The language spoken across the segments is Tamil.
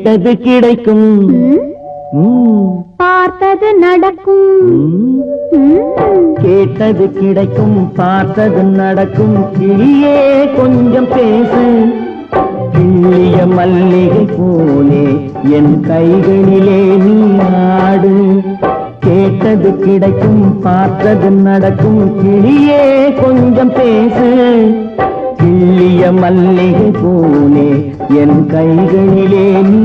கேட்டது கிடைக்கும், பார்த்தது நடக்கும். கேட்டது கிடைக்கும், பார்த்தது நடக்கும். கிளியே கொஞ்சம் பேசு, கிள்ளிய மல்லிகை போலே என் கைகளிலே நீ ஆடு. கேட்டது கிடைக்கும், பார்த்தது நடக்கும். கிளியே கொஞ்சம் பேசு, கிள்ளிய மல்லிகை போலே என் கைகளிலே நீ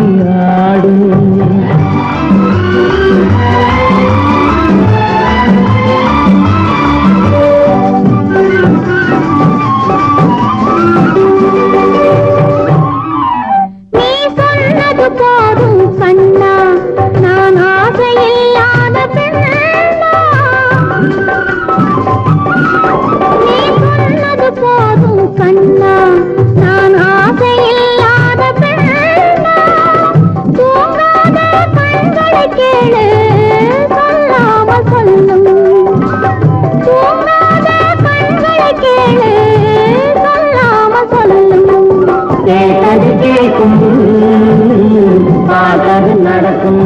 ஆடு. நீ சொன்னது போதும் கண்ணா, நான் ஆசையில்லாத பெண்ணா. நீ சொன்னது போதும் கண்ணா, நான் ஆசையில்லாத பெண்ணா. தூங்காத கண்களை கேளு, சொல்லாமல் சொல்லும். தூங்காத கண்களை கேளு, சொல்லாமல் சொல்லும். கேட்டது கேட்கும், பார்த்தது நடக்கும்.